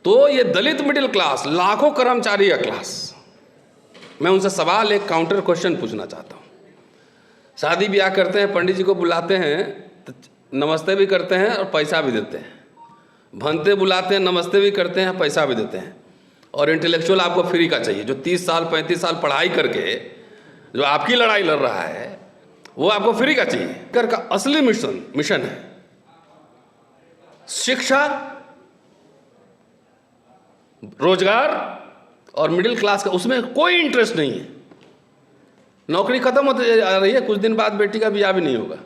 तो ये दलित middle class, लाखों कर्मचारी क्लास, मैं उनसे सवाल, एक काउंटर क्वेश्चन पूछना चाहता हूँ। शादी ब्याह करते हैं, पंडित जी को बुलाते हैं तो नमस्ते भी करते हैं और पैसा भी देते हैं। भंते बुलाते हैं, नमस्ते भी करते हैं, पैसा भी देते हैं। और इंटेलेक्चुअल आपको फ्री का चाहिए, जो 30 साल 35 साल पढ़ाई करके जो आपकी लड़ाई लड़ रहा है वो आपको फ्री का चाहिए। कर का असली मिशन है शिक्षा, रोजगार और मिडिल क्लास का, उसमें कोई इंटरेस्ट नहीं है। नौकरी खत्म होती जा रही है, कुछ दिन बाद बेटी का ब्याह भी नहीं होगा।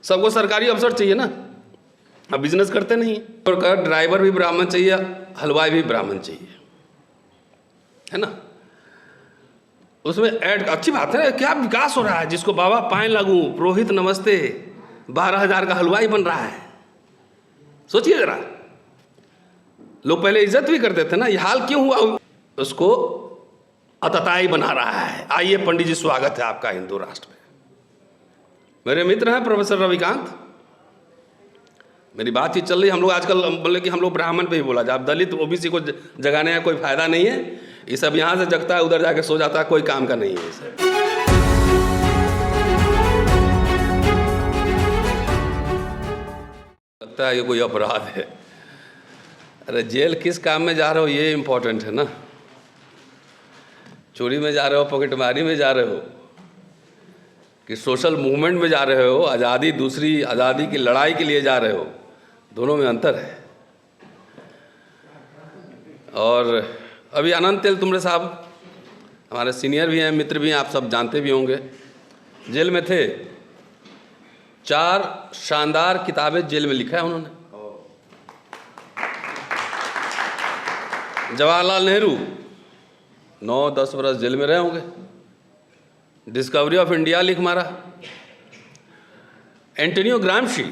सबको सरकारी अफसर चाहिए ना, अब बिजनेस करते नहीं है। ड्राइवर भी ब्राह्मण चाहिए, हलवाई भी ब्राह्मण चाहिए, है ना। उसमें ऐड, अच्छी बात है, क्या विकास हो रहा है। जिसको बाबा पाए लगूं, पुरोहित नमस्ते, 12,000 का हलवाई बन रहा है। सोचिए जरा, लोग पहले इज्जत भी करते थे ना, ये हाल क्यों हुआ? उसको अतताई बना रहा है। आइए पंडित जी, स्वागत है आपका हिंदू राष्ट्र में। मेरे मित्र हैं प्रोफेसर रविकांत, मेरी बात ही चल रही। हम लोग आजकल बोले कि हम लोग ब्राह्मण पे ही बोला जाए, दलित ओबीसी को जगाने का कोई फायदा नहीं है। ये सब यहाँ से जगता है, उधर जाके सो जाता है, कोई काम का नहीं है। इसे लगता है ये कोई अपराध है। अरे जेल किस काम में जा रहे हो ये इम्पोर्टेंट है ना। चोरी में जा रहे हो, पॉकेटमारी में जा रहे हो, कि सोशल मूवमेंट में जा रहे हो, आज़ादी, दूसरी आज़ादी की लड़ाई के लिए जा रहे हो, दोनों में अंतर है। और अभी अनंत तेल तुमरे साहब हमारे सीनियर भी हैं, मित्र भी हैं, आप सब जानते भी होंगे, जेल में थे। 4 शानदार किताबें जेल में लिखा है उन्होंने। जवाहरलाल नेहरू 9-10 वर्ष जेल में रहे होंगे। डिस्कवरी ऑफ इंडिया लिख मारा। Antonio Gramsci,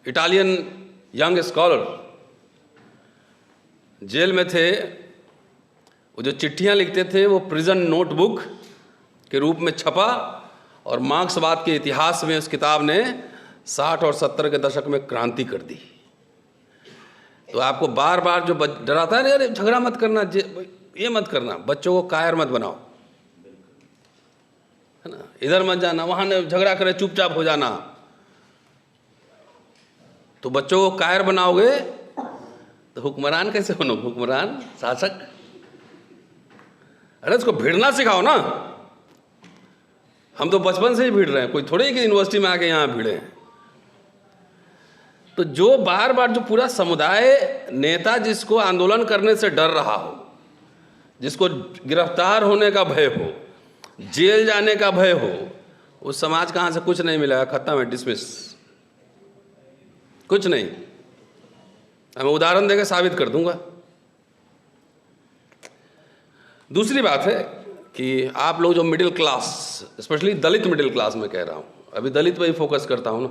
Italian young scholar, jail में थे। वो जो चिट्ठियां लिखते थे वो प्रिजन नोटबुक के रूप में छपा, और मार्क्सवाद के इतिहास में उस किताब ने 60 और 70 के दशक में क्रांति कर दी। तो आपको बार बार जो डराता है, अरे झगड़ा मत करना, ये मत करना, बच्चों को कायर मत बनाओ, है ना, इधर मत जाना, वहाँ झगड़ा करे, चुपचाप हो जाना। तो बच्चों को कायर बनाओगे तो हुक्मरान कैसे बनो? हुक्मरान, शासक। अरे इसको भिड़ना सिखाओ ना। हम तो बचपन से ही भिड़ रहे हैं, कोई थोड़ी कि यूनिवर्सिटी में आके यहाँ भिड़े हैं। तो जो बार बार जो पूरा समुदाय, नेता जिसको आंदोलन करने से डर रहा हो, जिसको गिरफ्तार होने का भय हो, जेल जाने का भय हो, उस समाज कहाँ से कुछ नहीं मिलेगा, खत्म है, डिसमिस, कुछ नहीं। मैं उदाहरण देकर साबित कर दूंगा। दूसरी बात है कि आप लोग जो मिडिल क्लास, स्पेशली दलित मिडिल क्लास में कह रहा हूँ, अभी दलित पे ही फोकस करता हूँ ना,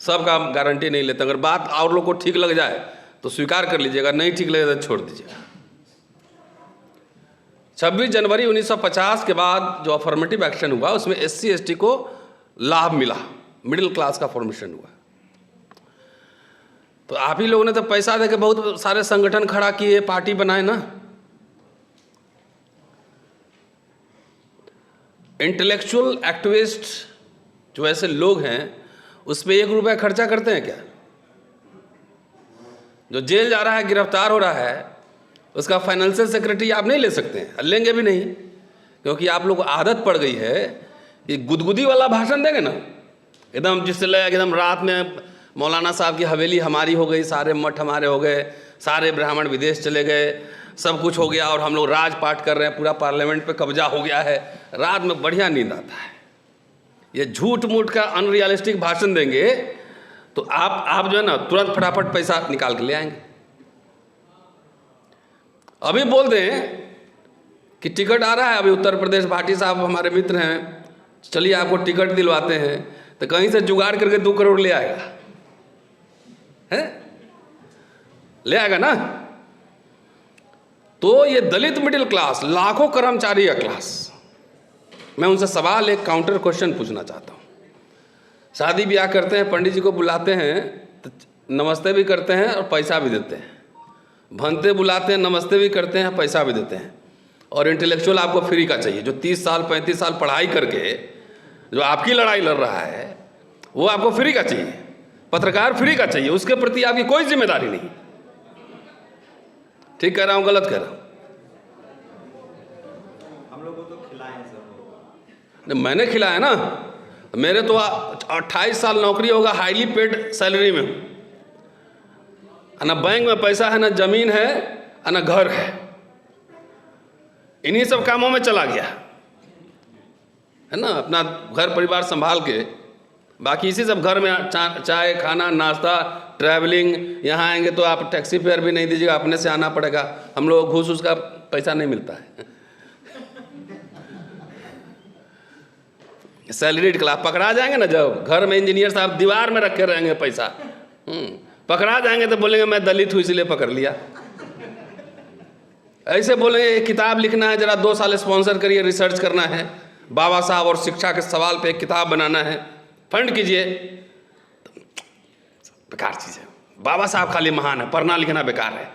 सबका गारंटी नहीं लेता। अगर बात और लोग को ठीक लग जाए तो स्वीकार कर लीजिएगा, नहीं ठीक लगे तो छोड़ दीजिएगा। 26 जनवरी 1950 के बाद जो अफर्मेटिव एक्शन हुआ उसमें SC ST को लाभ मिला, मिडिल क्लास का फॉर्मेशन हुआ। तो आप ही लोगों ने तो पैसा देके बहुत सारे संगठन खड़ा किए, पार्टी बनाए ना। इंटेलेक्चुअल एक्टिविस्ट जो ऐसे लोग हैं उस पर 1 रुपया खर्चा करते हैं क्या? जो जेल जा रहा है, गिरफ्तार हो रहा है, उसका फाइनेंशियल सिक्योरिटी आप नहीं ले सकते हैं, लेंगे भी नहीं, क्योंकि आप लोग को आदत पड़ गई है कि गुदगुदी वाला भाषण देंगे ना, एकदम जिससे लगेगा एकदम रात में मौलाना साहब की हवेली हमारी हो गई, सारे मठ हमारे हो गए, सारे ब्राह्मण विदेश चले गए, सब कुछ हो गया और हम लोग राजपाट कर रहे हैं, पूरा पार्लियामेंट पे कब्जा हो गया है। रात में बढ़िया नींद आता है। ये झूठ मूठ का अनरियलिस्टिक भाषण देंगे तो आप जो है ना तुरंत फटाफट पैसा निकाल के ले आएंगे। अभी बोल दें कि टिकट आ रहा है, अभी उत्तर प्रदेश भाटी साहब हमारे मित्र हैं, चलिए आपको टिकट दिलवाते हैं, तो कहीं से जुगाड़ करके 2 करोड़ ले आएगा, है? ले आएगा ना। तो ये दलित मिडिल क्लास, लाखों कर्मचारी क्लास, मैं उनसे सवाल, एक काउंटर क्वेश्चन पूछना चाहता हूँ। शादी ब्याह करते हैं, पंडित जी को बुलाते हैं तो नमस्ते भी करते हैं और पैसा भी देते हैं। भनते बुलाते हैं, नमस्ते भी करते हैं, पैसा भी देते हैं। और इंटेलेक्चुअल आपको फ्री का चाहिए, जो 30 साल 35 साल पढ़ाई करके जो आपकी लड़ाई लड़ रहा है वो आपको फ्री का चाहिए। पत्रकार फ्री का चाहिए, उसके प्रति आपकी कोई जिम्मेदारी नहीं। ठीक कह रहा हूँ, गलत कह रहा हूँ? हम लोगों को तो खिलाएं सर। मैंने खिलाया ना, मेरे तो 28 साल नौकरी होगा, हाईली पेड सैलरी में हूँ। ना बैंक में पैसा है, ना जमीन है, ना घर है। इन्हीं सब कामों में चला गया है ना, अपना घर परिवार संभाल के। बाकी इसी सब घर में चाय खाना नाश्ता ट्रैवलिंग। यहाँ आएंगे तो आप टैक्सी फेयर भी नहीं दीजिएगा, अपने से आना पड़ेगा। हम लोग घूस उसका पैसा नहीं मिलता है। सैलरीड क्लास पकड़ा जाएंगे ना, जब घर में इंजीनियर साहब दीवार में रखे रहेंगे पैसा, पकड़ा जाएंगे तो बोलेंगे मैं दलित हूँ इसलिए पकड़ लिया। ऐसे बोलेंगे किताब लिखना है, जरा 2 साल स्पॉन्सर करिए, रिसर्च करना है, बाबा साहब और शिक्षा के सवाल पे एक किताब बनाना है, फंड कीजिए। बेकार चीज़ है। बाबा साहब खाली महान है, पढ़ना लिखना बेकार है।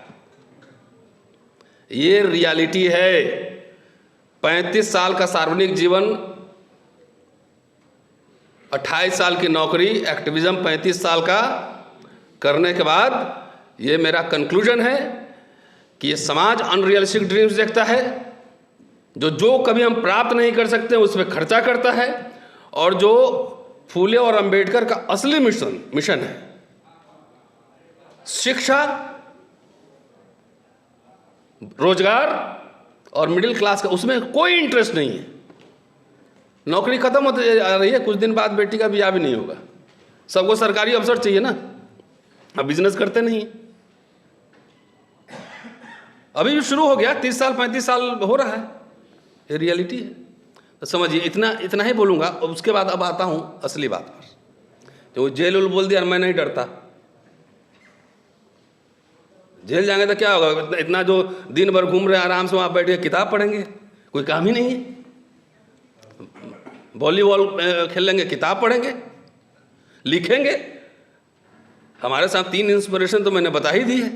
ये रियलिटी है। 35 साल का सार्वजनिक जीवन, 28 साल की नौकरी, एक्टिविज्म 35 साल का करने के बाद ये मेरा कंक्लूजन है कि ये समाज अनरियलिस्टिक ड्रीम्स देखता है, जो कभी हम प्राप्त नहीं कर सकते उस पर खर्चा करता है, और जो फूले और अंबेडकर का असली मिशन है शिक्षा, रोजगार और मिडिल क्लास का, उसमें कोई इंटरेस्ट नहीं है। नौकरी खत्म होती जा रही है, कुछ दिन बाद बेटी का ब्याह भी नहीं होगा। सबको सरकारी अफसर चाहिए ना, अब बिजनेस करते नहीं। अभी भी शुरू हो गया, 30 साल 35 साल हो रहा है, ये रियलिटी है। तो समझिए, इतना ही बोलूँगा। उसके बाद अब आता हूँ असली बात पर। जो जेल उल बोल दिया, मैं नहीं डरता। जेल जाएंगे तो क्या होगा? इतना जो दिन भर घूम रहे हैं, आराम से वहाँ बैठ के किताब पढ़ेंगे, कोई काम ही नहीं है। वॉलीबॉल खेल लेंगे, किताब पढ़ेंगे, लिखेंगे। हमारे साथ 3 इंस्पिरेशन तो मैंने बता ही दी है।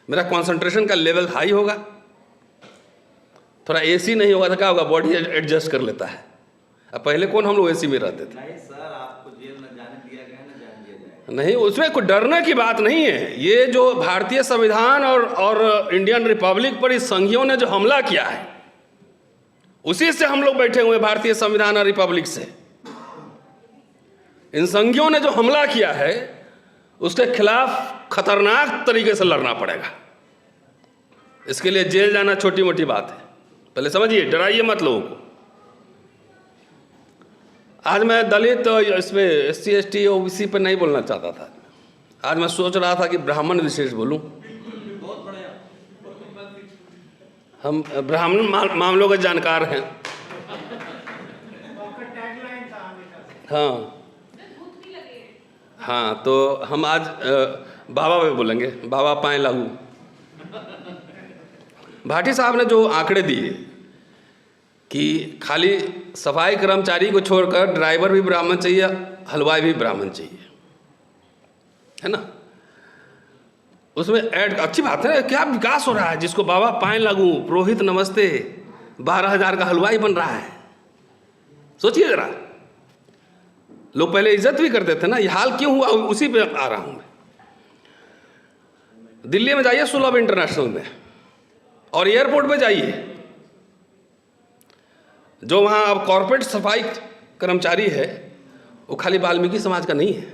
मेरा कंसंट्रेशन का लेवल हाई होगा, थोड़ा एसी नहीं होगा तो क्या होगा, बॉडी एडजस्ट कर लेता है। अब पहले कौन हम लोग एसी में रहते थे? नहीं सर, आपको जेल में जाने दिया गया है ना, जाने दिया जाएगा। नहीं, उसमें कोई डरने की बात नहीं है। ये जो भारतीय संविधान और इंडियन रिपब्लिक पर इस संघियों ने जो हमला किया है, उसी से हम लोग बैठे हुए, भारतीय संविधान और रिपब्लिक से। इन संघियों ने जो हमला किया है उसके खिलाफ खतरनाक तरीके से लड़ना पड़ेगा। इसके लिए जेल जाना छोटी मोटी बात है। पहले समझिए, डराइए मत लोगों को। आज मैं दलित इसमें SC ST OBC पर नहीं बोलना चाहता था। आज मैं सोच रहा था कि ब्राह्मण विशेष बोलूं। बहुत बढ़िया। हम ब्राह्मण मामलों के जानकार हैं। हाँ हाँ, तो हम आज बाबा पे बोलेंगे, बाबा पाए लागू। भाटी साहब ने जो आंकड़े दिए कि खाली सफाई कर्मचारी को छोड़कर ड्राइवर भी ब्राह्मण चाहिए, हलवाई भी ब्राह्मण चाहिए, है ना? उसमें ऐड अच्छी बात है, क्या विकास हो रहा है। जिसको बाबा पाए लागू, पुरोहित नमस्ते, 12,000 का हलवाई बन रहा है। सोचिए जरा, लोग पहले इज्जत भी करते थे ना। ये हाल क्यों हुआ, उसी पे आ रहा हूं मैं। दिल्ली में जाइए सुलभ इंटरनेशनल में, और एयरपोर्ट पे जाइए, जो वहाँ अब कॉर्पोरेट सफाई कर्मचारी है वो खाली वाल्मीकि समाज का नहीं है।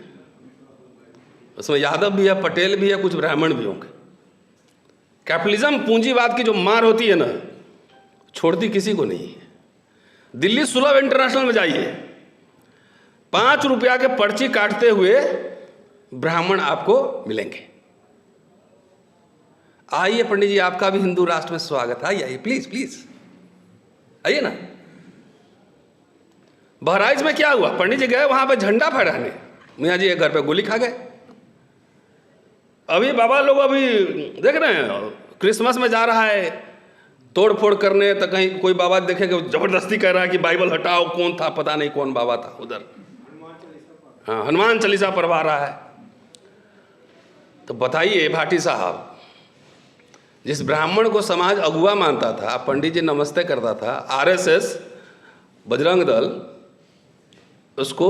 उसमें यादव भी है, पटेल भी है, कुछ ब्राह्मण भी होंगे। कैपिटलिज्म, पूंजीवाद की जो मार होती है ना, छोड़ती किसी को नहीं है। दिल्ली सुलभ इंटरनेशनल में जाइए, 5 रुपया के पर्ची काटते हुए ब्राह्मण आपको मिलेंगे। आइए पंडित जी, आपका भी हिंदू राष्ट्र में स्वागत है। आइए प्लीज प्लीज आइए ना। बहराइच में क्या हुआ, पंडित जी गए वहां पे झंडा फहराने, मियाँ जी एक घर पे गोली खा गए। अभी बाबा लोग अभी देख रहे हैं, क्रिसमस में जा रहा है तोड़ फोड़ करने, तो कहीं कोई बाबा देखेगा जबरदस्ती कह रहा है कि बाइबल हटाओ। कौन था पता नहीं, कौन बाबा था उधर। हाँ, हनुमान चालीसा पढ़वा रहा है। तो बताइए भाटी साहब, जिस ब्राह्मण को समाज अगुआ मानता था, पंडित जी नमस्ते करता था, आरएसएस, बजरंग दल उसको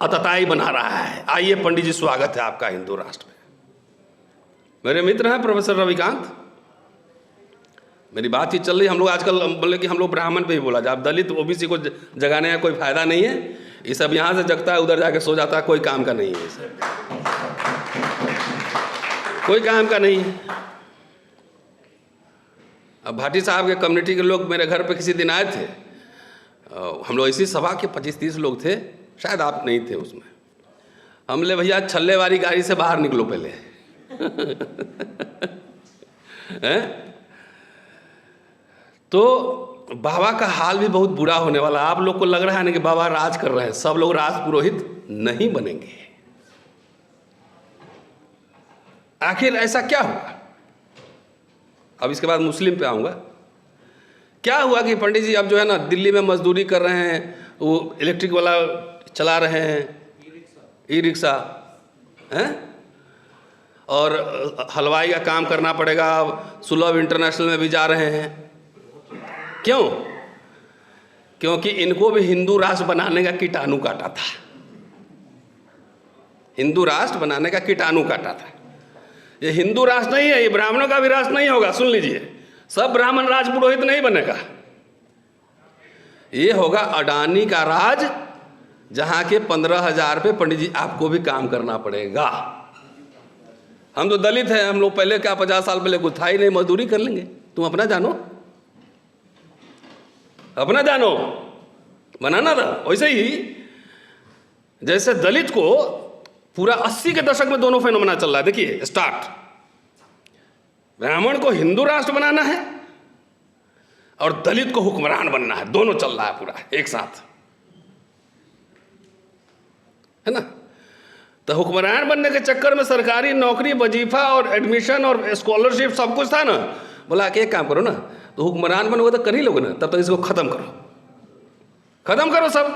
अतताई बना रहा है। आइए पंडित जी, स्वागत है आपका हिंदू राष्ट्र में। मेरे मित्र हैं प्रोफेसर रविकांत, मेरी बात ही चल रही। हम लोग आजकल बोले कि हम लोग ब्राह्मण पे ही बोला जाए, अब दलित ओबीसी को जगाने का कोई फायदा नहीं है। ये सब यहाँ से जगता है, उधर जाके सो जाता है, कोई काम का नहीं है, ये कोई काम का नहीं है। अब भाटी साहब के कम्युनिटी के लोग मेरे घर पे किसी दिन आए थे, हम लोग इसी सभा के 25-30 लोग थे, शायद आप नहीं थे उसमें। हम ले भैया छल्ले वाली गाड़ी से बाहर निकलो पहले हैं? तो बाबा का हाल भी बहुत बुरा होने वाला। आप लोग को लग रहा है ना कि बाबा राज कर रहे हैं, सब लोग राज पुरोहित नहीं बनेंगे। आखिर ऐसा क्या हुआ? अब इसके बाद मुस्लिम पे आऊँगा। क्या हुआ कि पंडित जी अब जो है ना दिल्ली में मजदूरी कर रहे हैं, वो इलेक्ट्रिक वाला चला रहे हैं, ई रिक्शा हैं, और हलवाई का काम करना पड़ेगा, सुलभ इंटरनेशनल में भी जा रहे हैं। क्यों? क्योंकि इनको भी हिंदू राष्ट्र बनाने का कीटाणु काटा था। हिंदू राष्ट्र बनाने का कीटाणु काटा था। ये हिंदू राष्ट्र नहीं है, ये ब्राह्मणों का भी राष्ट्र नहीं होगा। सुन लीजिए, सब ब्राह्मण राज पुरोहित नहीं बनेगा। ये होगा अडानी का राज, जहां के 15,000 पे पंडित जी आपको भी काम करना पड़ेगा। हम तो दलित हैं, हम लोग पहले क्या 50 साल पहले कुछ था ही नहीं, मजदूरी कर लेंगे। तुम अपना जानो, अपना जानो, बनाना था। वैसे ही जैसे दलित को पूरा 80 के दशक में दोनों फेनोमेना चल रहा है। देखिए स्टार्ट, ब्राह्मण को हिंदू राष्ट्र बनाना है और दलित को हुक्मरान बनना है, दोनों चल रहा है पूरा एक साथ, है ना। तो हुक्मरान बनने के चक्कर में सरकारी नौकरी, वजीफा और एडमिशन और स्कॉलरशिप सब कुछ था ना। बोला कि एक काम करो ना, तो हुक्मरान बनोगे तो कर ही लोगे ना, तब तक इसको खत्म करो, खत्म करो सब,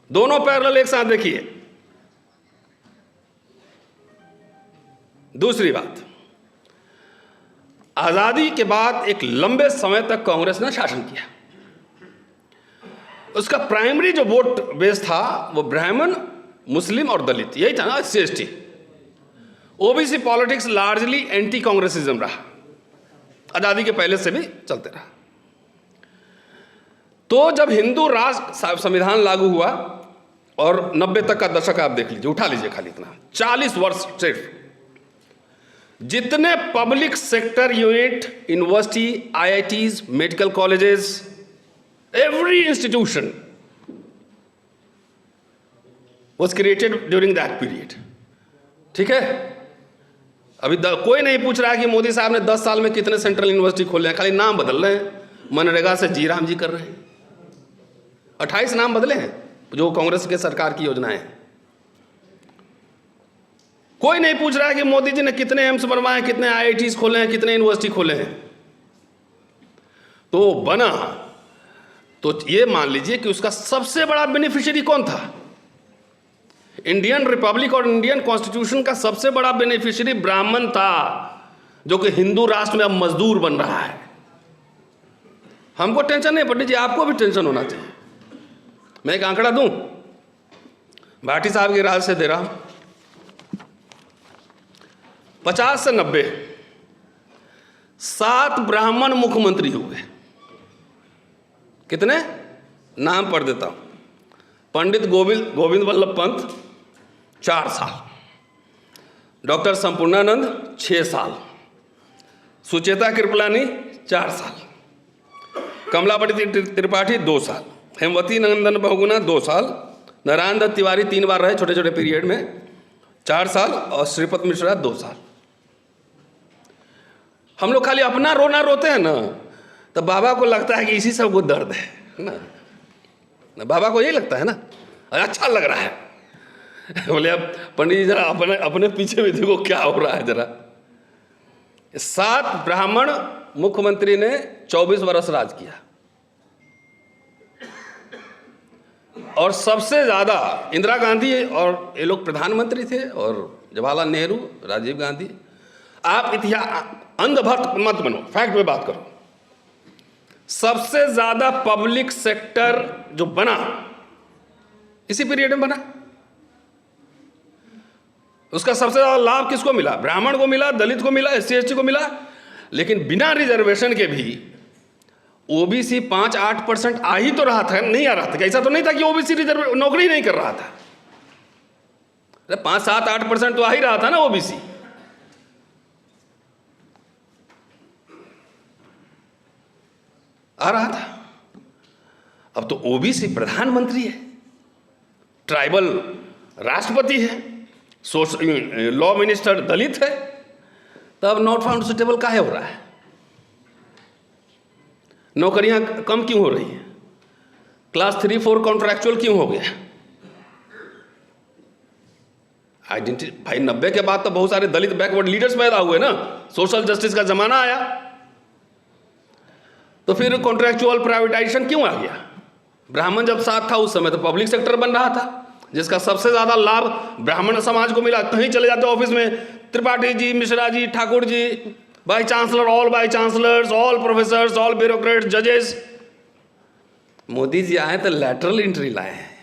दोनों पैरेलल एक साथ। देखिए दूसरी बात, आजादी के बाद एक लंबे समय तक कांग्रेस ने शासन किया। उसका प्राइमरी जो वोट बेस था वो ब्राह्मण, मुस्लिम और दलित, यही था ना, SC/ST। OBC politics largely anti Congressism रहा, आजादी के पहले से भी चलते रहा। तो जब हिंदू राष्ट्र संविधान लागू हुआ और 90 तक का दशक आप देख लीजिए, उठा लीजिए खाली इतना, 40 वर्ष सिर्फ, जितने public sector unit, university, IITs, medical colleges, every institution was created during that period। ठीक है, अभी कोई नहीं पूछ रहा है कि मोदी साहब ने 10 साल में कितने सेंट्रल यूनिवर्सिटी खोले हैं, खाली नाम बदल रहे हैं। मनरेगा से जी राम जी कर रहे हैं, 28 नाम बदले हैं जो कांग्रेस के सरकार की योजनाएं हैं। कोई नहीं पूछ रहा है कि मोदी जी ने कितने एम्स बनवाए, कितने IITs खोले हैं, कितने यूनिवर्सिटी खोले हैं। तो बना, तो ये मान लीजिए कि उसका सबसे बड़ा बेनिफिशियरी कौन था? इंडियन रिपब्लिक और इंडियन कॉन्स्टिट्यूशन का सबसे बड़ा बेनिफिशियरी ब्राह्मण था, जो कि हिंदू राष्ट्र में अब मजदूर बन रहा है। हमको टेंशन नहीं पंडित जी, आपको भी टेंशन होना चाहिए। मैं एक आंकड़ा दूं, भाटी साहब के राज से दे रहा हूं, 50 से 90 7 ब्राह्मण मुख्यमंत्री हुए। कितने? नाम पढ़ देता हूं। पंडित गोविंद वल्लभ पंत 4 साल, डॉक्टर संपूर्णानंद 6 साल, सुचेता कृपलानी 4 साल, कमलापति त्रिपाठी 2 साल, हेमवती नंदन बहुगुणा 2 साल, नारायण दत्त तिवारी 3 बार रहे छोटे छोटे पीरियड में 4 साल, और श्रीपत मिश्रा 2 साल। हम लोग खाली अपना रोना रोते हैं ना, तो बाबा को लगता है कि इसी सब को दर्द है ना, बाबा को यही लगता है ना, अच्छा लग रहा है। बोले अब पंडित जी जरा अपने पीछे भी देखो क्या हो रहा है जरा। 7 ब्राह्मण मुख्यमंत्री ने 24 वर्ष राज किया, और सबसे ज्यादा इंदिरा गांधी और ये लोग प्रधानमंत्री थे, और जवाहरलाल नेहरू, राजीव गांधी। आप इतिहास अंधभक्त मत बनो, फैक्ट पे बात करो। सबसे ज्यादा पब्लिक सेक्टर जो बना इसी पीरियड में बना, उसका सबसे ज्यादा लाभ किसको मिला? ब्राह्मण को मिला, दलित को मिला, SC ST को मिला। लेकिन बिना रिजर्वेशन के भी ओबीसी 5-8% आ ही तो रहा था, नहीं आ रहा था? ऐसा तो नहीं था कि ओबीसी रिजर्व नौकरी नहीं कर रहा था। 5-7-8% तो आ ही रहा था ना ओबीसी। आ रहा था। अब तो ओबीसी प्रधानमंत्री है, ट्राइबल राष्ट्रपति है, लॉ मिनिस्टर दलित है, तब नॉट फाउंड सुटेबल काहे हो रहा है? नौकरियां कम क्यों हो रही हैं? क्लास 3-4 कॉन्ट्रैक्चुअल क्यों हो गया? आइडेंटिटी भाई 90 के बाद तो बहुत सारे दलित बैकवर्ड लीडर्स पैदा हुए ना, सोशल जस्टिस का जमाना आया, तो फिर कॉन्ट्रैक्चुअल प्राइवेटाइजेशन क्यों आ गया? ब्राह्मण जब साथ था उस समय तो पब्लिक सेक्टर बन रहा था, जिसका सबसे ज्यादा लाभ ब्राह्मण समाज को मिला। कहीं चले जाते ऑफिस में, Tripathi ji, Mishra ji, Thakur ji, vice chancellor, all vice chancellors, all professors, all bureaucrats, जजेस। मोदी जी आए तो लैटरल एंट्री लाए हैं।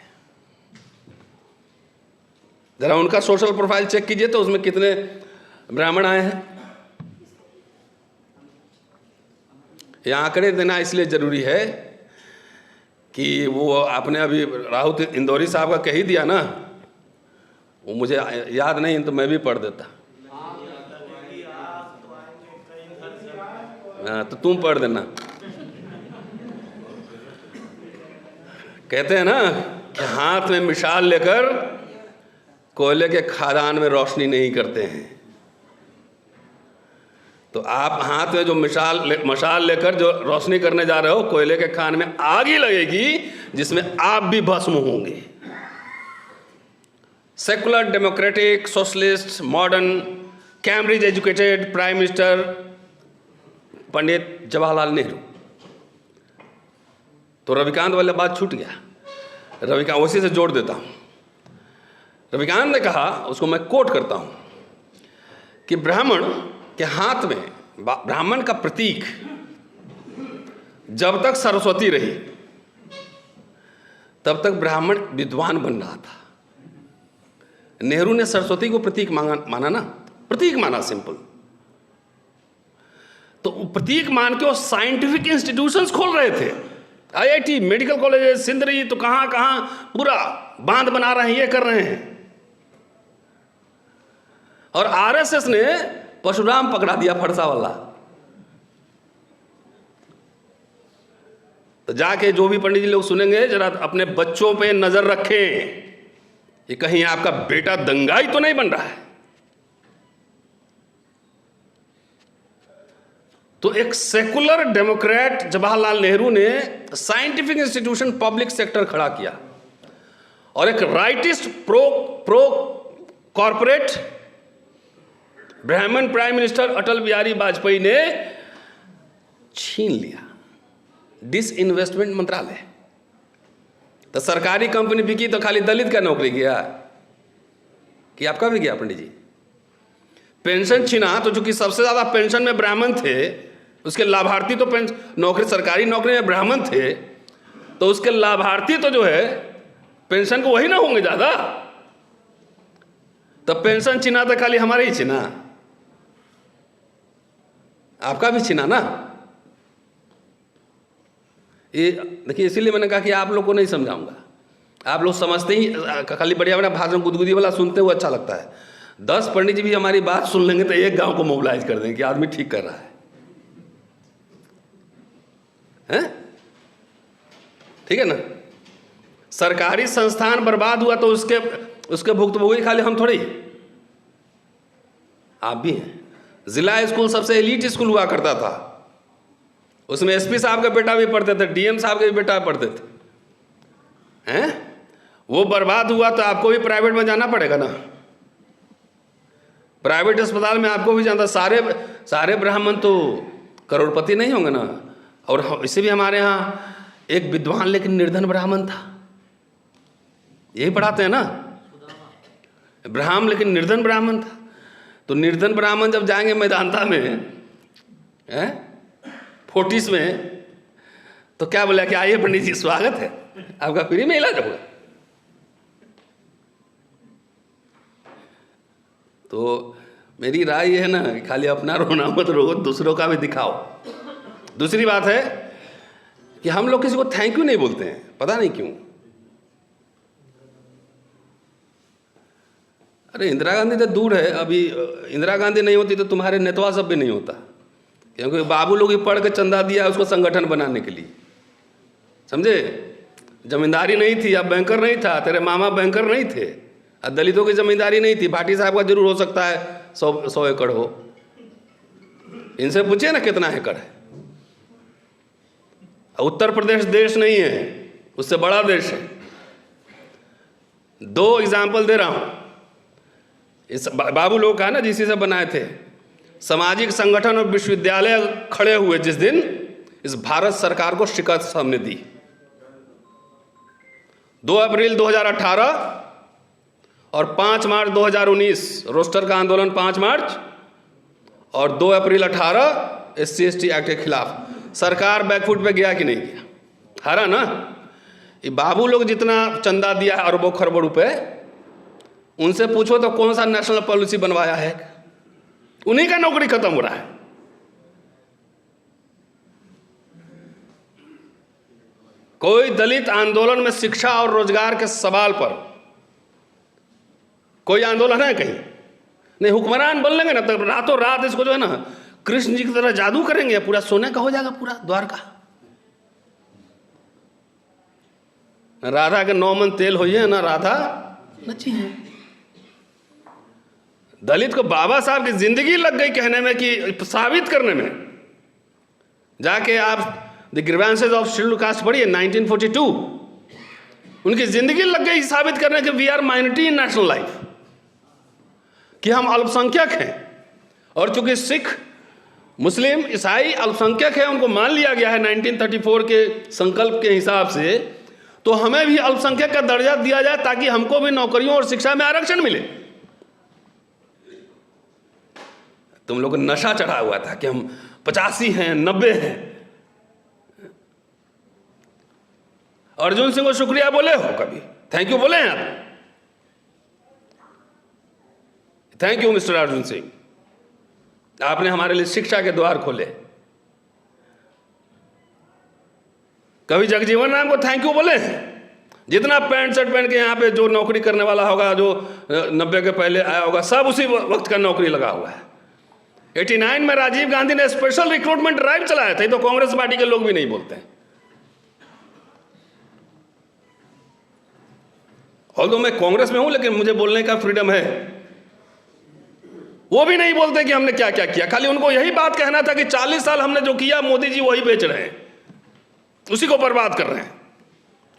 जरा उनका सोशल प्रोफाइल चेक कीजिए तो उसमें कितने ब्राह्मण आए हैं। ये आंकड़े देना इसलिए जरूरी है कि वो आपने अभी राहुल इंदौरी साहब का कह ही दिया ना, वो मुझे याद नहीं तो मैं भी पढ़ देता। हाँ तो तुम पढ़ देना। कहते हैं ना कि हाथ में मिसाल लेकर कोयले के खदान में रोशनी नहीं करते हैं। तो आप हाथ में जो मशाल लेकर जो रोशनी करने जा रहे हो, कोयले के खान में आग ही लगेगी जिसमें आप भी भस्म होंगे। Secular, democratic, socialist, modern, Cambridge educated prime minister Pandit Jawaharlal Nehru. तो रविकांत वाला बात छूट गया। रविकांत उसी से जोड़ देता हूं। रविकांत ने कहा, उसको मैं कोट करता हूं, कि ब्राह्मण के हाथ में, ब्राह्मण का प्रतीक जब तक सरस्वती रही तब तक ब्राह्मण विद्वान बन रहा था। नेहरू ने सरस्वती को प्रतीक माना ना, प्रतीक माना सिंपल। तो प्रतीक मान के वो साइंटिफिक इंस्टीट्यूशंस खोल रहे थे, IIT, मेडिकल कॉलेजेस, सिंदरी, तो कहां कहां पूरा बांध बना रहे हैं, ये कर रहे हैं। और RSS ने परशुराम पकड़ा दिया, फरसा वाला। तो जाके जो भी पंडित जी लोग सुनेंगे, जरा अपने बच्चों पे नजर रखें, ये कहीं आपका बेटा दंगाई तो नहीं बन रहा है। तो एक सेकुलर डेमोक्रेट जवाहरलाल नेहरू ने साइंटिफिक इंस्टीट्यूशन, पब्लिक सेक्टर खड़ा किया, और एक राइटिस्ट प्रो कॉर्पोरेट ब्राह्मण प्राइम मिनिस्टर अटल बिहारी वाजपेयी ने छीन लिया, डिसइन्वेस्टमेंट मंत्रालय। तो सरकारी कंपनी बिकी तो खाली दलित का नौकरी गया कि आपका भी गया पंडित जी। पेंशन छीना तो चूंकि सबसे ज्यादा पेंशन में ब्राह्मण थे, उसके लाभार्थी तो नौकरी, सरकारी नौकरी में ब्राह्मण थे, तो उसके लाभार्थी तो जो है पेंशन को वही ना होंगे ज्यादा। तो पेंशन छीना तो खाली हमारे ही छीना, आपका भी छीना ना। ये देखिए, इसीलिए मैंने कहा कि आप लोग को नहीं समझाऊंगा। आप लोग समझते ही खाली बढ़िया बढ़िया भाषण गुदगुदी वाला सुनते हुए अच्छा लगता है। 10 पंडित जी भी हमारी बात सुन लेंगे तो एक गांव को मोबिलाइज कर देंगे कि आदमी ठीक कर रहा है, हैं? ठीक है ना। सरकारी संस्थान बर्बाद हुआ तो उसके भुक्तभोगी खाली हम थोड़ी, आप भी हैं। जिला स्कूल सबसे एलीट स्कूल हुआ करता था, उसमें SP साहब का बेटा भी पढ़ते थे, DM साहब के भी बेटा पढ़ते थे, हैं? वो बर्बाद हुआ तो आपको भी प्राइवेट में जाना पड़ेगा ना। प्राइवेट अस्पताल में आपको भी जाना, सारे ब्राह्मण तो करोड़पति नहीं होंगे ना। और इसे भी हमारे यहाँ एक विद्वान लेकिन निर्धन ब्राह्मण था, यही पढ़ाते हैं ना, ब्राह्मण लेकिन निर्धन ब्राह्मण था। तो निर्धन ब्राह्मण जब जाएंगे मैदानता में, फोर्टिस में, तो क्या बोला कि आइए पंडित जी स्वागत है, आपका फ्री में इलाज होगा। तो मेरी राय ये है ना कि खाली अपना रोना मत रो, दूसरों का भी दिखाओ। दूसरी बात है कि हम लोग किसी को थैंक यू नहीं बोलते हैं, पता नहीं क्यों। अरे इंदिरा गांधी तो दूर है, अभी इंदिरा गांधी नहीं होती तो तुम्हारे नेतवा सब भी नहीं होता, क्योंकि बाबू लोग ही पढ़ के चंदा दिया उसको संगठन बनाने के लिए, समझे। जमींदारी नहीं थी, अब बैंकर नहीं था, तेरे मामा बैंकर नहीं थे, अब दलितों की जमींदारी नहीं थी। भाटी साहब का जरूर हो सकता है 100 एकड़ हो, इनसे पूछिए ना कितना एकड़ है। उत्तर प्रदेश देश नहीं है, उससे बड़ा देश है। 2 एग्जाम्पल दे रहा हूं, इस बाबू लोग का ना जिसी से बनाए थे। सामाजिक संगठन और विश्वविद्यालय खड़े हुए जिस दिन, इस भारत सरकार को शिकस्त हमने दी। 2 अप्रैल 2018 और 5 मार्च 2019 रोस्टर का आंदोलन 5 मार्च और 2 अप्रैल 18 SC/ST एक्ट के खिलाफ सरकार बैकफुट पे गया कि नहीं गया? हारा ना। ये बाबू लोग जितना चंदा दिया है अरबों खरबों रुपए, उनसे पूछो तो कौन सा नेशनल पॉलिसी बनवाया है? उन्हीं का नौकरी खत्म हो रहा है। कोई दलित आंदोलन में शिक्षा और रोजगार के सवाल पर कोई आंदोलन है कहीं? नहीं। हुक्मरान बन लेंगे ना तो रातों रात इसको जो है ना कृष्ण जी की तरह जादू करेंगे, पूरा सोने का हो जाएगा पूरा द्वारका। राधा के 9 मन तेल होइए ना राधा नची है। दलित को बाबा साहब की जिंदगी लग गई कहने में कि साबित करने में। जाके आप the grievances of scheduled caste पढ़िए 1942, उनकी जिंदगी लग गई साबित करने के we are minority in national life, कि हम अल्पसंख्यक हैं। और चूंकि सिख मुस्लिम ईसाई अल्पसंख्यक है, उनको मान लिया गया है 1934 के संकल्प के हिसाब से, तो हमें भी अल्पसंख्यक का दर्जा दिया जाए ताकि हमको भी नौकरियों और शिक्षा में आरक्षण मिले। तुम लोग को नशा चढ़ा हुआ था कि हम 85 हैं 90 हैं। अर्जुन सिंह को शुक्रिया बोले हो कभी? थैंक यू बोले हैं आप? Thank you mister Arjun Singh, आपने हमारे लिए शिक्षा के द्वार खोले। कभी जगजीवन राम को थैंक यू बोले हैं? जितना पैंट शर्ट पहन के यहाँ पे जो नौकरी करने वाला होगा, जो 90 के पहले आया होगा, सब उसी वक्त का नौकरी लगा हुआ है। 89 में राजीव गांधी ने स्पेशल रिक्रूटमेंट ड्राइव चलाया था, तो कांग्रेस पार्टी के लोग भी नहीं बोलते हैं। ऑल्दो मैं कांग्रेस में हूं, लेकिन मुझे बोलने का फ्रीडम है। वो भी नहीं बोलते कि हमने क्या क्या किया, खाली उनको यही बात कहना था कि 40 साल हमने जो किया मोदी जी वही बेच रहे हैं, उसी को बर्बाद कर रहे हैं।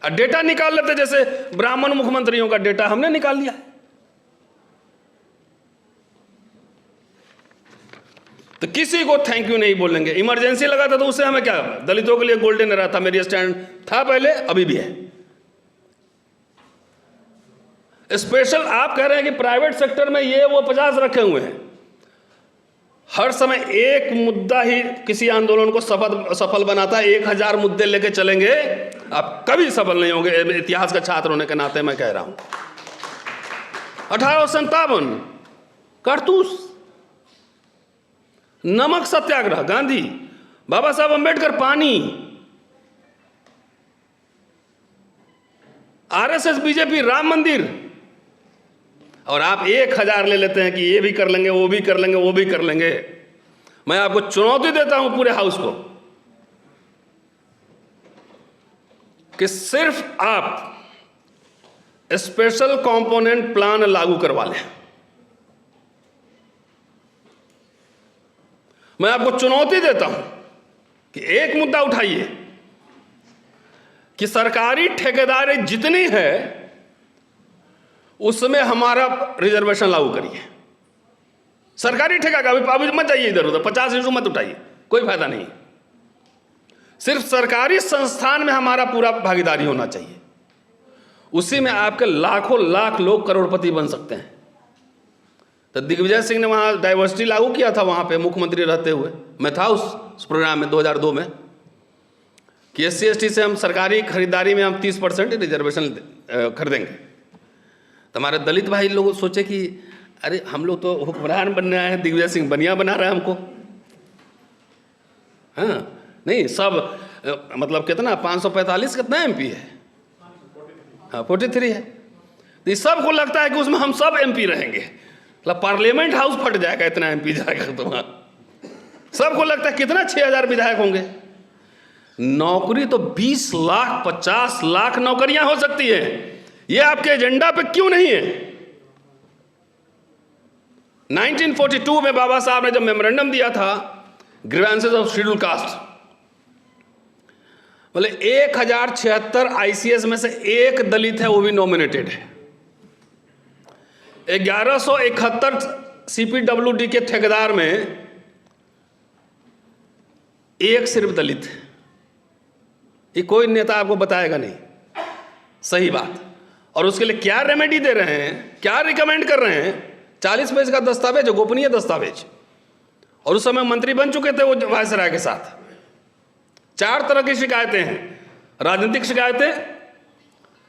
और डेटा निकाल लेते, जैसे ब्राह्मण मुख्यमंत्रियों का डेटा हमने निकाल लिया। तो किसी को थैंक यू नहीं बोलेंगे। इमरजेंसी लगा था तो उससे हमें क्या, दलितों के लिए गोल्डन एरा था, मेरी स्टैंड था पहले, अभी भी है। स्पेशल आप कह रहे हैं कि प्राइवेट सेक्टर में ये वो 50 रखे हुए हैं। हर समय एक मुद्दा ही किसी आंदोलन को सफल बनाता है। 1000 मुद्दे लेके चलेंगे, आप कभी सफल नहीं होंगे। इतिहास का छात्र होने के नाते मैं कह रहा हूं। 1857 कारतूस, नमक सत्याग्रह गांधी, बाबा साहब अंबेडकर पानी, आरएसएस बीजेपी राम मंदिर। और आप 1000 ले लेते हैं कि ये भी कर लेंगे, वो भी कर लेंगे, वो भी कर लेंगे। मैं आपको चुनौती देता हूं पूरे हाउस को कि सिर्फ आप स्पेशल कंपोनेंट प्लान लागू करवा लें। मैं आपको चुनौती देता हूं कि एक मुद्दा उठाइए कि सरकारी ठेकेदारी जितनी है उसमें हमारा रिजर्वेशन लागू करिए। सरकारी ठेका का अभी मत जाइए इधर उधर, 50 इशू मत उठाइए, कोई फायदा नहीं। सिर्फ सरकारी संस्थान में हमारा पूरा भागीदारी होना चाहिए। उसी में आपके लाखों लाख लोग करोड़पति बन सकते हैं। तो दिग्विजय सिंह ने वहाँ डाइवर्सिटी लागू किया था वहाँ पे मुख्यमंत्री रहते हुए। मैं था उस प्रोग्राम में 2002 में कि SC/ST से हम सरकारी खरीदारी में हम 30% रिजर्वेशन खरीदेंगे। तो हमारे दलित भाई लोग सोचे कि अरे हम लोग तो हुक्मरान बनने आए हैं, दिग्विजय सिंह बनिया बना रहा है हमको। हाँ नहीं, सब मतलब कितना 545 कितना MP है? हाँ 43 है। तो इस सबको लगता है कि उसमें हम सब MP रहेंगे, मतलब पार्लियामेंट हाउस फट जाएगा, इतना MP जाएगा। तो वहाँ सबको लगता है कितना 6000 विधायक होंगे। नौकरी तो 20 लाख 50 लाख नौकरियां हो सकती है। ये आपके एजेंडा पे क्यों नहीं है? 1942 में बाबा साहब ने जब मेमोरेंडम दिया था ग्रीवेंसेस ऑफ शेड्यूल कास्ट, बोले 1076 ICS में से एक दलित है, वो भी नॉमिनेटेड है। 1171 CPWD के ठेकेदार में एक सिर्फ दलित है। ये कोई नेता आपको बताएगा नहीं, सही बात। और उसके लिए क्या रेमेडी दे रहे हैं, क्या रिकमेंड कर रहे हैं? 40 पेज का दस्तावेज, गोपनीय दस्तावेज। और उस समय मंत्री बन चुके थे वो वायसराय के साथ। 4 तरह की शिकायतें हैं। राजनीतिक शिकायतें,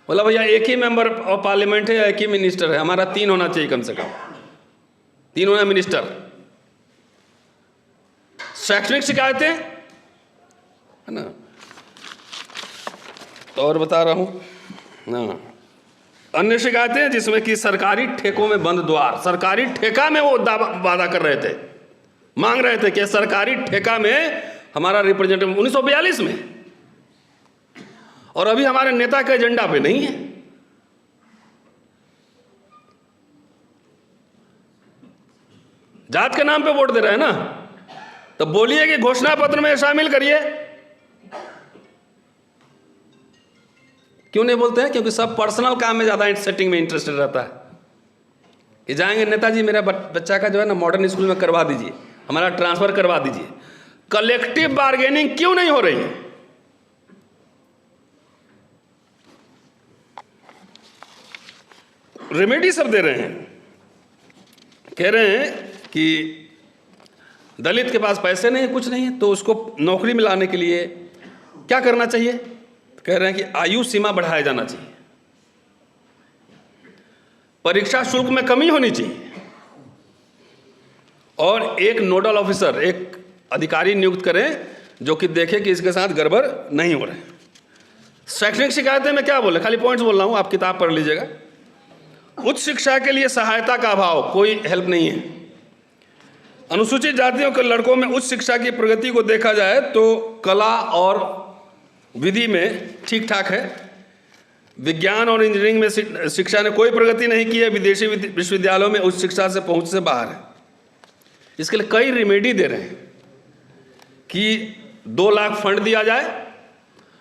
बोला भैया एक ही मेंबर ऑफ पार्लियामेंट है या एक ही मिनिस्टर है, हमारा 3 होना चाहिए कम से कम, 3 होना मिनिस्टर। शैक्षणिक शिकायतें है ना, और बता रहा हूँ ना, अन्य शिकायतें जिसमें कि सरकारी ठेकों में बंद द्वार, सरकारी ठेका में वो वादा कर रहे थे, मांग रहे थे कि सरकारी ठेका में हमारा रिप्रेजेंटेटिव 1942 में, और अभी हमारे नेता के एजेंडा पे नहीं है। जात के नाम पे वोट दे रहे हैं ना, तो बोलिए कि घोषणा पत्र में शामिल करिए। क्यों नहीं बोलते हैं? क्योंकि सब पर्सनल काम में ज़्यादा सेटिंग में इंटरेस्टेड रहता है कि जाएंगे नेताजी मेरा बच्चा का जो है ना मॉडर्न स्कूल में करवा दीजिए, हमारा ट्रांसफर करवा दीजिए। कलेक्टिव बार्गेनिंग क्यों नहीं हो रही है? रेमेडी सब दे रहे हैं, कह रहे हैं कि दलित के पास पैसे नहीं है, कुछ नहीं है, तो उसको नौकरी में लाने के लिए क्या करना चाहिए? कह रहे हैं कि आयु सीमा बढ़ाया जाना चाहिए, परीक्षा शुल्क में कमी होनी चाहिए, और एक नोडल ऑफिसर, एक अधिकारी नियुक्त करें जो कि देखे कि इसके साथ गड़बड़ नहीं हो रहे। शैक्षणिक शिकायतें में क्या बोले, खाली पॉइंट्स बोल रहा हूं, आप किताब पढ़ लीजिएगा। उच्च शिक्षा के लिए सहायता का अभाव, कोई हेल्प नहीं है। अनुसूचित जातियों के लड़कों में उच्च शिक्षा की प्रगति को देखा जाए तो कला और विधि में ठीक ठाक है, विज्ञान और इंजीनियरिंग में शिक्षा ने कोई प्रगति नहीं की है, विदेशी विश्वविद्यालयों में उच्च शिक्षा से पहुंच से बाहर है। इसके लिए कई रेमेडी दे रहे हैं कि 2 लाख फंड दिया जाए,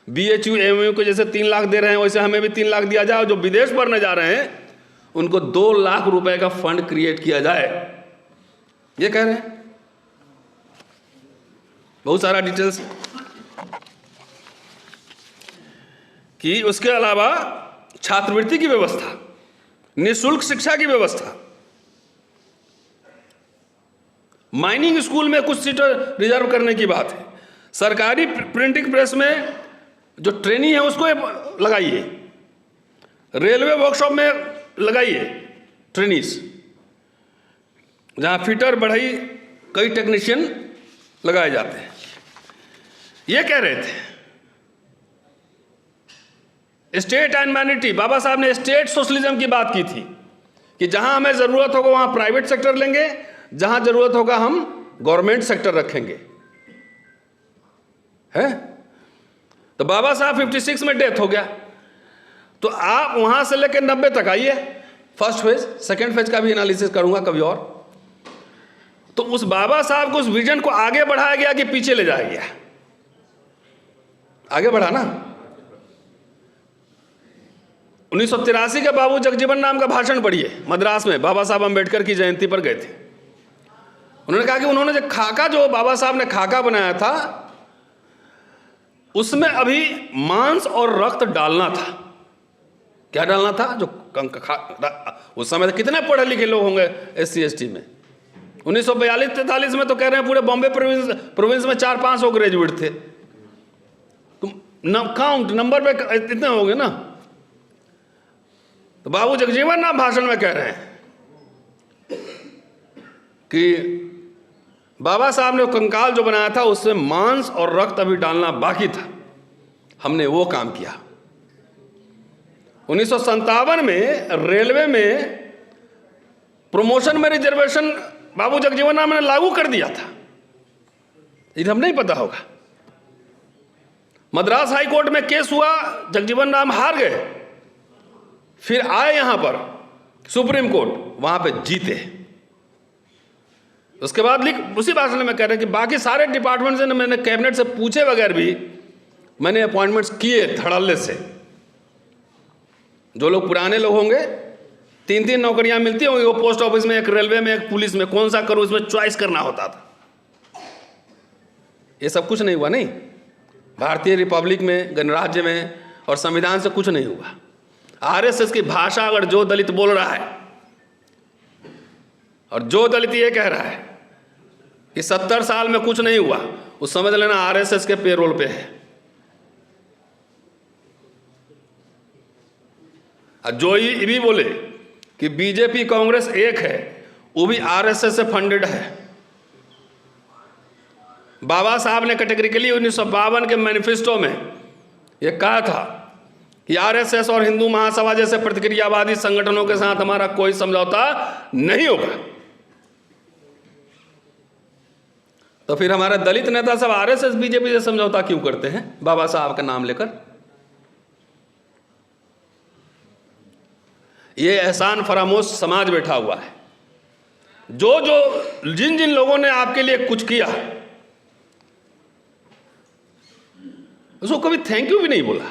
BHU MU को जैसे 3 लाख दे रहे हैं वैसे हमें भी 3 लाख दिया जाए, और जो विदेश पढ़ने जा रहे हैं उनको 2 लाख रुपए का फंड क्रिएट किया जाए, ये कह रहे हैं। बहुत सारा डिटेल्स कि उसके अलावा छात्रवृत्ति की व्यवस्था, निःशुल्क शिक्षा की व्यवस्था, माइनिंग स्कूल में कुछ सीटें रिजर्व करने की बात है, सरकारी प्रिंटिंग प्रेस में जो ट्रेनी है उसको लगाइए, रेलवे वर्कशॉप में लगाइए ट्रेनीज, जहां फिटर बढ़ई कई टेक्नीशियन लगाए जाते हैं। ये कह रहे थे। स्टेट एंड मैनिटी, बाबा साहब ने स्टेट सोशलिज्म की बात की थी कि जहां हमें जरूरत होगा वहां प्राइवेट सेक्टर लेंगे, जहां जरूरत होगा हम गवर्नमेंट सेक्टर रखेंगे, है? तो बाबा साहब 56 में डेथ हो गया, तो आप वहां से लेकर 90 तक आइए। फर्स्ट फेज, सेकेंड फेज का भी एनालिसिस करूंगा कभी और। तो उस बाबा साहब को, उस विजन को आगे बढ़ाया गया कि पीछे ले जाया गया? आगे बढ़ा ना। 1983 के बाबू जगजीवन राम का भाषण पढ़िए, मद्रास में बाबा साहब अंबेडकर की जयंती पर गए थे। उन्होंने कहा कि उन्होंने जो खाका, जो बाबा साहब ने खाका बनाया था, उसमें अभी मांस और रक्त डालना था, क्या डालना था जो उस समय तो कितने पढ़े लिखे लोग होंगे SC ST में। 1942-43 में तो कह रहे हैं पूरे बॉम्बे प्रोविंस में 400-500 ग्रेजुएट थे। तुम काउंट नंबर पे इतने हो गए ना। तो बाबू जगजीवन राम भाषण में कह रहे हैं कि बाबा साहब ने कंकाल जो बनाया था उसमें मांस और रक्त अभी डालना बाकी था, हमने वो काम किया। 1957 में रेलवे में प्रमोशन में रिजर्वेशन बाबू जगजीवन राम ने लागू कर दिया था, ये हम नहीं पता होगा। मद्रास हाई कोर्ट में केस हुआ, जगजीवन राम हार गए, फिर आए यहां पर सुप्रीम कोर्ट, वहां पे जीते। उसके बाद उसी भाषण में कह रहे हैं कि बाकी सारे डिपार्टमेंट से मैंने कैबिनेट से पूछे बगैर भी मैंने अपॉइंटमेंट्स किए धड़ल्ले से। जो लोग पुराने लोग होंगे 3-3 नौकरियां मिलती होंगी, वो पोस्ट ऑफिस में, एक रेलवे में, एक पुलिस में, कौन सा करूं इसमें चॉइस करना होता था। ये सब कुछ नहीं हुआ। नहीं, भारतीय रिपब्लिक में, गणराज्य में और संविधान से कुछ नहीं हुआ। RSS की भाषा अगर जो दलित बोल रहा है और जो दलित ये कह रहा है कि 70 साल में कुछ नहीं हुआ, उस समझ लेना RSS के पेरोल पे है। और जो ये भी बोले कि बीजेपी कांग्रेस एक है, वो भी RSS से फंडेड है। बाबा साहब ने कैटेगरिकली 1952 के मैनिफेस्टो में ये कहा था कि RSS और हिंदू महासभा जैसे प्रतिक्रियावादी संगठनों के साथ हमारा कोई समझौता नहीं होगा। तो फिर हमारे दलित नेता सब RSS बीजेपी से समझौता क्यों करते हैं बाबा साहब का नाम लेकर? ये एहसान फरामोश समाज बैठा हुआ है। जिन जिन लोगों ने आपके लिए कुछ किया उसको कभी थैंक यू भी नहीं बोला।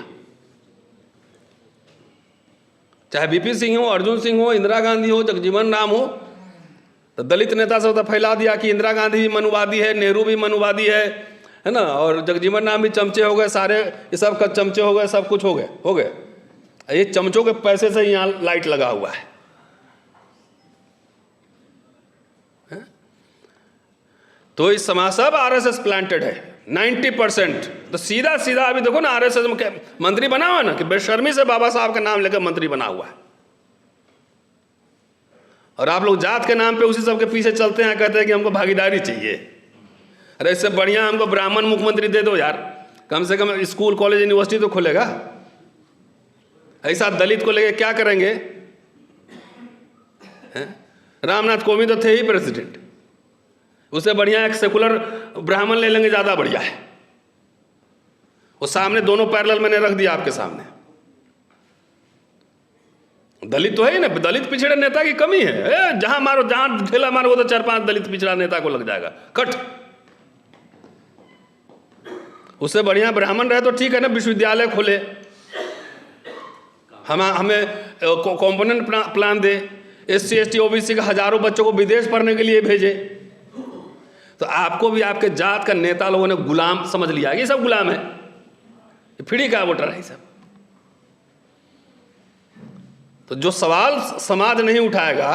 चाहे VP सिंह हो, अर्जुन सिंह हो, इंदिरा गांधी हो, जगजीवन राम हो, तो दलित नेता से तो फैला दिया कि इंदिरा गांधी भी मनुवादी है, नेहरू भी मनुवादी है ना, और जगजीवन राम भी चमचे हो गए, सारे ये सब का चमचे हो गए, सब कुछ हो गए। ये चमचों के पैसे से यहाँ लाइट लगा हुआ है। तो इस समाज सब RSS प्लांटेड है 90%। तो सीधा सीधा अभी देखो ना, RSS में मंत्री बना हुआ है ना, कि बेशर्मी से बाबा साहब का नाम लेकर मंत्री बना हुआ है। और आप लोग जात के नाम पे उसी सब के पीछे चलते हैं, कहते हैं कि हमको भागीदारी चाहिए। अरे इससे बढ़िया हमको ब्राह्मण मुख्यमंत्री दे दो यार, कम से कम स्कूल कॉलेज यूनिवर्सिटी तो खुलेगा। ऐसा दलित को लेके क्या करेंगे? रामनाथ कोविंद तो थे ही प्रेसिडेंट, उससे बढ़िया एक सेकुलर ब्राह्मण ले लेंगे, ज़्यादा बढ़िया है। वो सामने दोनों पैरेलल मैंने रख दिया आपके सामने। दलित तो है ही ना, दलित पिछड़े नेता की कमी है। जहां मारो, जहां ठेला मारो, वो तो 4-5 दलित पिछड़ा नेता को लग जाएगा कट। उससे बढ़िया ब्राह्मण रहे तो ठीक है ना, विश्वविद्यालय खोले, हमें कॉम्पोनेंट प्लान दे, SC ST OBC के हजारों बच्चों को विदेश पढ़ने के लिए भेजे। तो आपको भी आपके जात का नेता लोगों ने गुलाम समझ लिया। ये सब गुलाम है, फ्री का वोटर है सब। तो जो सवाल समाज नहीं उठाएगा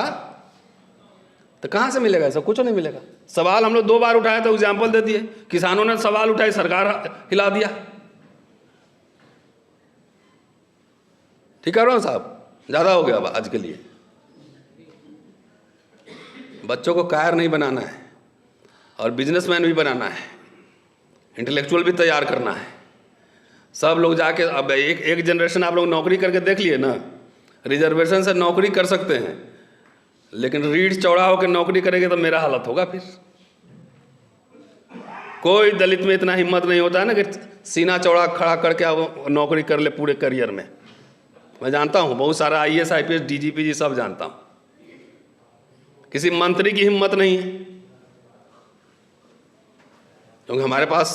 तो कहां से मिलेगा? सब कुछ नहीं मिलेगा। सवाल हम लोग 2 बार उठाए तो एग्जाम्पल दे दिए, किसानों ने सवाल उठाए, सरकार हिला दिया। ठीक कह रहा हूं साहब, ज़्यादा हो गया अब आज के लिए। बच्चों को कायर नहीं बनाना है और बिजनेसमैन भी बनाना है, इंटेलेक्चुअल भी तैयार करना है। सब लोग जाके अब एक जनरेशन आप लोग नौकरी करके देख लिए ना, रिजर्वेशन से नौकरी कर सकते हैं, लेकिन रीढ़ चौड़ा होकर नौकरी करेंगे तो मेरा हालत होगा। फिर कोई दलित में इतना हिम्मत नहीं होता है ना कि सीना चौड़ा खड़ा करके अब नौकरी कर ले पूरे करियर में। मैं जानता हूँ बहुत सारा IAS IPS DGP जी सब जानता हूँ, किसी मंत्री की हिम्मत नहीं है। क्योंकि हमारे पास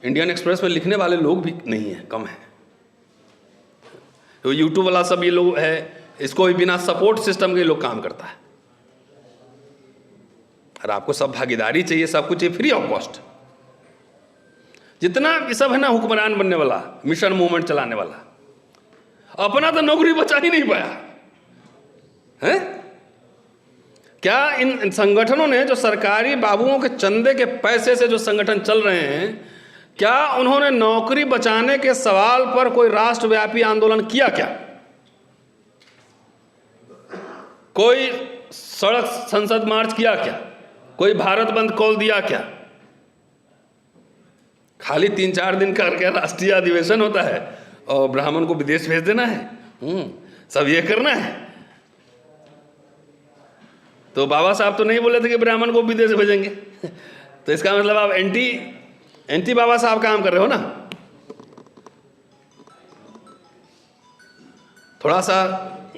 इंडियन एक्सप्रेस में लिखने वाले लोग भी नहीं हैं, कम है। तो यूट्यूब वाला सब ये लोग है, इसको भी बिना सपोर्ट सिस्टम के लोग काम करता है। और आपको सब भागीदारी चाहिए, सब कुछ फ्री ऑफ कॉस्ट। जितना ये सब है ना हुक्मरान बनने वाला, मिशन मूवमेंट चलाने वाला, अपना तो नौकरी बचा ही नहीं पाया है। क्या इन संगठनों ने, जो सरकारी बाबुओं के चंदे के पैसे से जो संगठन चल रहे हैं, क्या उन्होंने नौकरी बचाने के सवाल पर कोई राष्ट्रव्यापी आंदोलन किया क्या? कोई सड़क संसद मार्च किया क्या? कोई भारत बंद कॉल दिया क्या? खाली 3-4 दिन करके राष्ट्रीय अधिवेशन होता है और ब्राह्मण को विदेश भेज देना है, सब ये करना है। तो बाबा साहब तो नहीं बोले थे कि ब्राह्मण को विदेश भेजेंगे। तो इसका मतलब आप एंटी बाबा साहब काम कर रहे हो ना। थोड़ा सा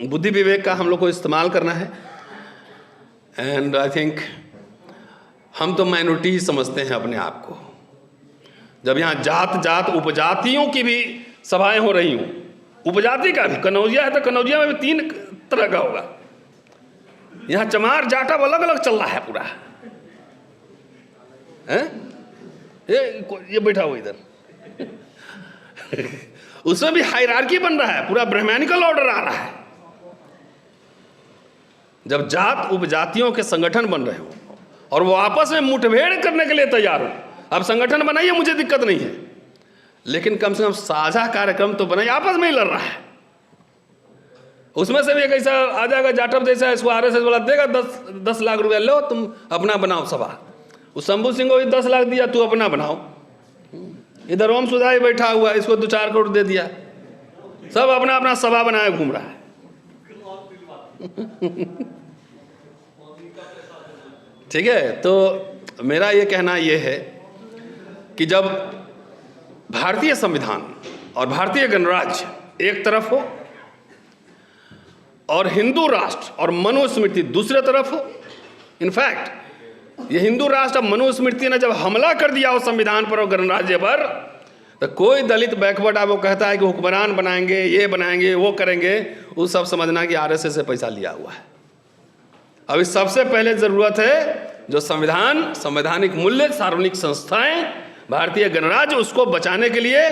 बुद्धि विवेक का हम लोग को इस्तेमाल करना है। एंड आई थिंक हम तो माइनॉरिटी ही समझते हैं अपने आप को। जब यहाँ जात उपजातियों की भी सभाएं हो रही हूँ, उपजाति का भी, कनौजिया है तो कनौजिया में भी 3 तरह का होगा। यहाँ चमार जाटव अलग अलग चल रहा है पूरा है। ये बैठा हुआ इधर उसमें भी हायरार्की बन रहा है, पूरा ब्राह्मणिकल ऑर्डर आ रहा है। जब जात उपजातियों के संगठन बन रहे हो और वो आपस में मुठभेड़ करने के लिए तैयार हो, अब संगठन बनाइए, मुझे दिक्कत नहीं है, लेकिन कम से कम साझा कार्यक्रम तो बनाइए। आपस में ही लड़ रहा है, उसमें से भी एक ऐसा आ जाएगा जाटव जैसा, इसको आरएसएस वाला देगा 10 लाख रुपया, लो तुम अपना बनाओ सभा। उस शंभू सिंह को भी 10 लाख दिया, तू अपना बनाओ। इधर ओम सुधाई बैठा हुआ, इसको 2-4 करोड़ दे दिया, सब अपना अपना सभा बनाए घूम रहा है। ठीक है, तो मेरा ये कहना ये है कि जब भारतीय संविधान और भारतीय गणराज्य एक तरफ हो और हिंदू राष्ट्र और मनुस्मृति दूसरे तरफ हो, इनफैक्ट ये हिंदू राष्ट्र और मनुस्मृति ने जब हमला कर दिया हो संविधान पर और गणराज्य पर, तो कोई दलित बैकवर्ड वो कहता है कि हुक्मरान बनाएंगे, ये बनाएंगे, वो करेंगे, वो सब समझना कि आरएसएस से पैसा लिया हुआ है। अभी सबसे पहले ज़रूरत है जो संविधान, संवैधानिक मूल्य, सार्वजनिक संस्थाएं, भारतीय गणराज्य, उसको बचाने के लिए।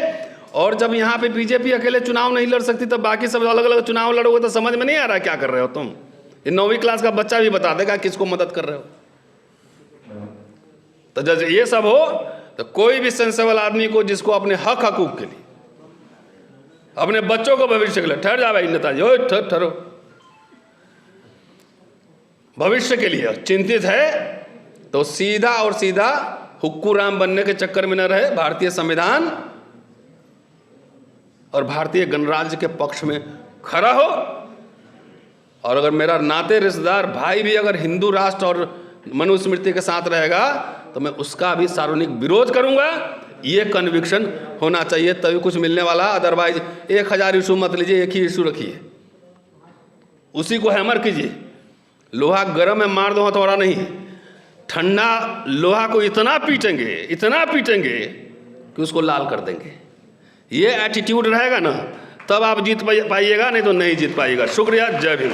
और जब यहाँ पे बीजेपी अकेले चुनाव नहीं लड़ सकती, तब बाकी सब अलग अलग चुनाव लड़ोगे तो समझ में नहीं आ रहा क्या कर रहे हो तुम। ये 9वीं क्लास का बच्चा भी बता देगा किसको मदद कर रहे हो। तो जब ये सब हो तो कोई भी सेंसेबल आदमी को, जिसको अपने हक हकूक के लिए, अपने बच्चों को भविष्य के लिए, ठहर जा भाई नेताजी, हो ठहरो, भविष्य के लिए चिंतित है, तो सीधा और सीधा हुक्कू राम बनने के चक्कर में न रहे, भारतीय संविधान और भारतीय गणराज्य के पक्ष में खड़ा हो। और अगर मेरा नाते रिश्तेदार भाई भी अगर हिंदू राष्ट्र और मनुस्मृति के साथ रहेगा, तो मैं उसका भी सार्वजनिक विरोध करूंगा। ये कन्विक्शन होना चाहिए, तभी कुछ मिलने वाला। अदरवाइज 1000 इशू मत लीजिए, एक ही इशू रखिए, उसी को हैमर कीजिए। लोहा गर्म में मार दो हथौड़ा नहीं, ठंडा लोहा को इतना पीटेंगे कि उसको लाल कर देंगे। ये एटीट्यूड रहेगा ना, तब आप जीत पाइएगा, नहीं तो नहीं जीत पाइएगा। शुक्रिया, जय भीम।